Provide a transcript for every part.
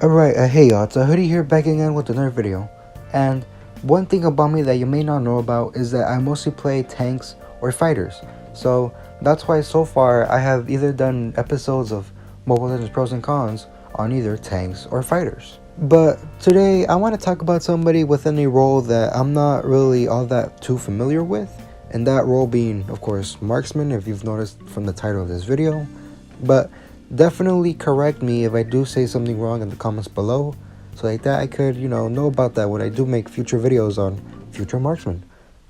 Alright, hey y'all, it's a Hoodie here back again with another video. And one thing about me that you may not know about is that I mostly play tanks or fighters. So that's why so far I have either done episodes of Mobile Legends Pros and Cons on either tanks or fighters. But today I want to talk about somebody within a role that I'm not really all that too familiar with. And that role being, of course, marksman, if you've noticed from the title of this video. But definitely correct me if I do say something wrong in the comments below, so like that I could, know about that when I do make future videos on future marksmen.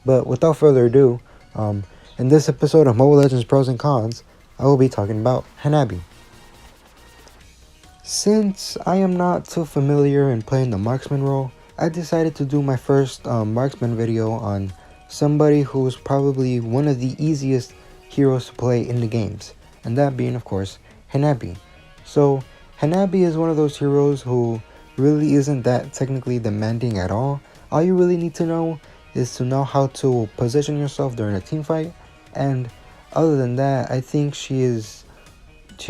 But without further ado, in this episode of Mobile Legends Pros and Cons, I will be talking about Hanabi. Since I am not too familiar in playing the marksman role, I decided to do my first marksman video on somebody who's probably one of the easiest heroes to play in the games, and that being, of course, Hanabi. So Hanabi is one of those heroes who really isn't that technically demanding at all. All you really need to know is to know how to position yourself during a team fight, and other than that, I think she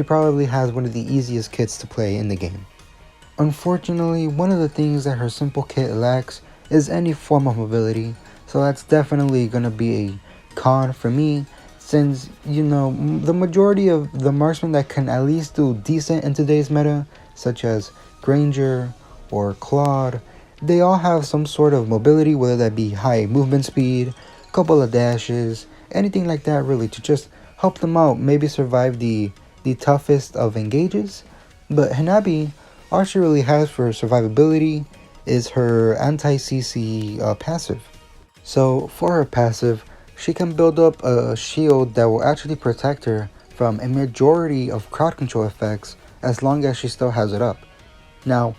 probably has one of the easiest kits to play in the game. Unfortunately, one of the things that her simple kit lacks is any form of mobility, so that's definitely gonna be a con for me, since, the majority of the marksmen that can at least do decent in today's meta, such as Granger or Claude, they all have some sort of mobility, whether that be high movement speed, couple of dashes, anything like that really, to just help them out, maybe survive the toughest of engages. But Hanabi, all she really has for survivability is her anti-CC passive. So for her passive, she can build up a shield that will actually protect her from a majority of crowd control effects as long as she still has it up. Now,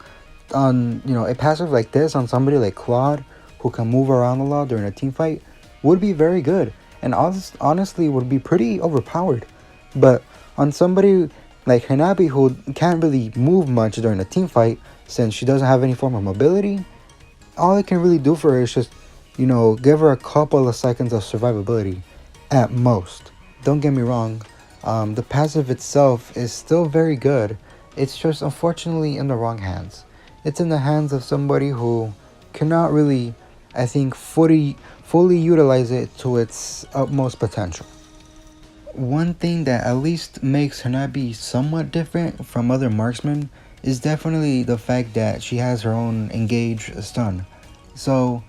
on a passive like this on somebody like Claude, who can move around a lot during a team fight, would be very good, and honestly would be pretty overpowered. But on somebody like Hanabi, who can't really move much during a team fight since she doesn't have any form of mobility, all it can really do for her is just give her a couple of seconds of survivability at most. Don't get me wrong, the passive itself is still very good. It's just unfortunately in the wrong hands. It's in the hands of somebody who cannot really, I think, fully utilize it to its utmost potential. One thing that at least makes Hanabi somewhat different from other marksmen is definitely the fact that she has her own engage stun. So,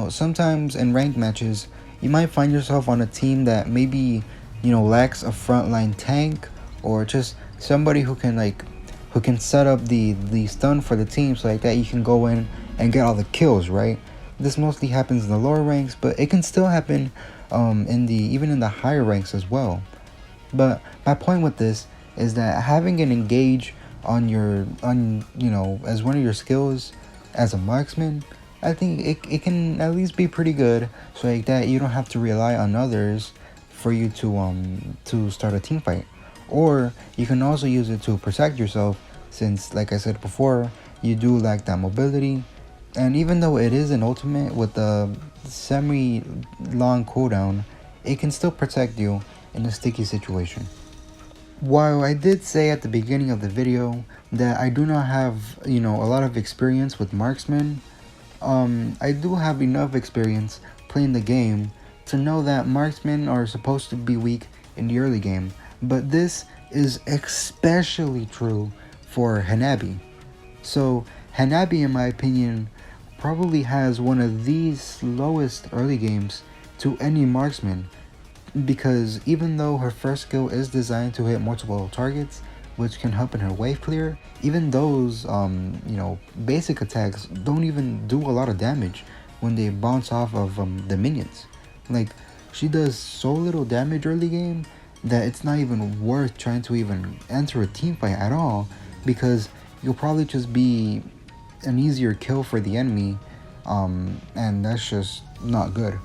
sometimes in ranked matches, you might find yourself on a team that maybe, lacks a frontline tank, or just somebody who can set up the stun for the team, so like that you can go in and get all the kills, right? This mostly happens in the lower ranks, but it can still happen even in the higher ranks as well. But my point with this is that having an engage as one of your skills as a marksman, I think it can at least be pretty good, so like that you don't have to rely on others for you to start a team fight. Or you can also use it to protect yourself, since, like I said before, you do lack that mobility. And even though it is an ultimate with a semi-long cooldown, it can still protect you in a sticky situation. While I did say at the beginning of the video that I do not have, a lot of experience with marksmen, I do have enough experience playing the game to know that marksmen are supposed to be weak in the early game, but this is especially true for Hanabi. So Hanabi, in my opinion, probably has one of the slowest early games to any marksman, because even though her first skill is designed to hit multiple targets, which can help in her wave clear, even those basic attacks don't even do a lot of damage when they bounce off of the minions. Like, she does so little damage early game that it's not even worth trying to even enter a team fight at all, because you'll probably just be an easier kill for the enemy, and that's just not good.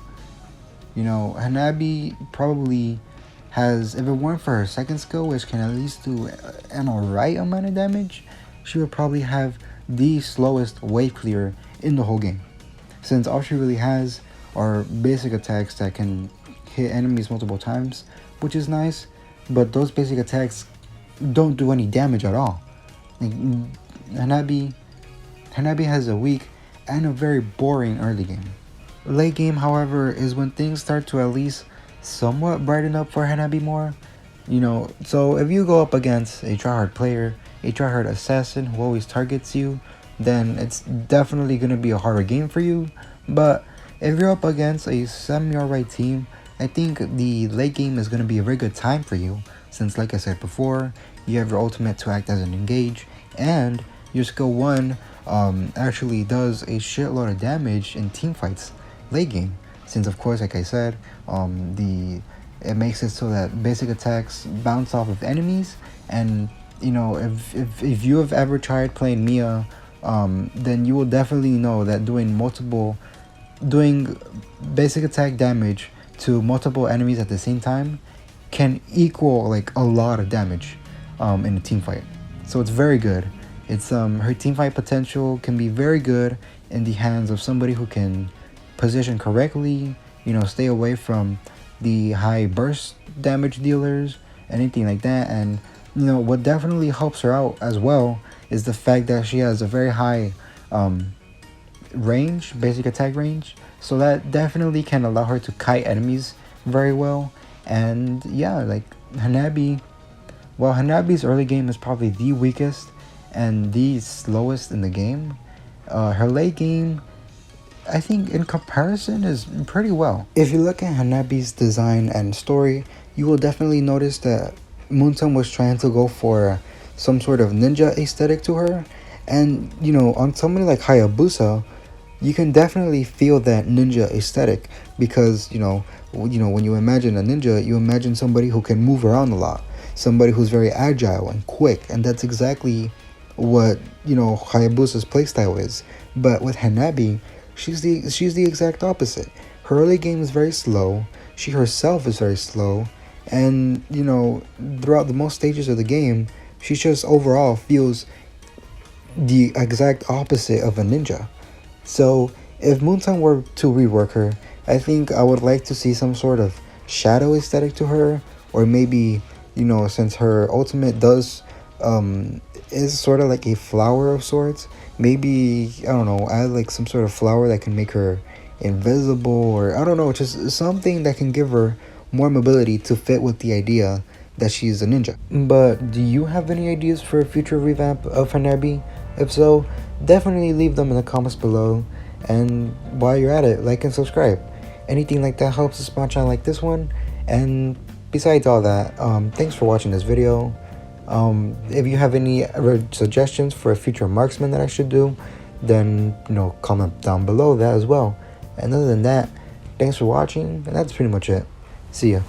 Hanabi probably has, if it weren't for her second skill, which can at least do an alright amount of damage, she would probably have the slowest wave clear in the whole game, since all she really has are basic attacks that can hit enemies multiple times, which is nice, but those basic attacks don't do any damage at all. Like, Hanabi has a weak and a very boring early game. Late game, however, is when things start to at least somewhat brighten up for Hanabi more. So if you go up against a tryhard player, a tryhard assassin who always targets you, then it's definitely going to be a harder game for you. But if you're up against a semi-alright team, I think the late game is going to be a very good time for you, since like I said before, you have your ultimate to act as an engage, and your skill 1 actually does a shitload of damage in team fights late game, since of course, like I said, it makes it so that basic attacks bounce off of enemies. And if you have ever tried playing Mia, then you will definitely know that doing basic attack damage to multiple enemies at the same time can equal like a lot of damage in a team fight. So it's very good. It's her team fight potential can be very good in the hands of somebody who can position correctly, stay away from the high burst damage dealers, anything like that. And what definitely helps her out as well is the fact that she has a very high basic attack range, so that definitely can allow her to kite enemies very well. And yeah, like Hanabi's early game is probably the weakest and the slowest in the game. Her late game, I think in comparison, is pretty well. If you look at Hanabi's design and story, you will definitely notice that Moonton was trying to go for some sort of ninja aesthetic to her. And on somebody like Hayabusa, you can definitely feel that ninja aesthetic, because when you imagine a ninja, you imagine somebody who can move around a lot, somebody who's very agile and quick, and that's exactly what Hayabusa's playstyle is. But with Hanabi, she's the exact opposite. Her early game is very slow. She herself is very slow, and throughout the most stages of the game, she just overall feels the exact opposite of a ninja. So if Moonton were to rework her, I think I would like to see some sort of shadow aesthetic to her, or maybe since her ultimate is sort of like a flower of sorts, maybe, I don't know, add like some sort of flower that can make her invisible, or I don't know, just something that can give her more mobility to fit with the idea that she's a ninja. But do you have any ideas for a future revamp of Hanabi? If so, definitely leave them in the comments below. And while you're at it, like and subscribe. Anything like that helps a small channel like this one. And besides all that, thanks for watching this video. If you have any suggestions for a future marksman that I should do, then comment down below that as well. And other than that, thanks for watching, and that's pretty much it. See ya.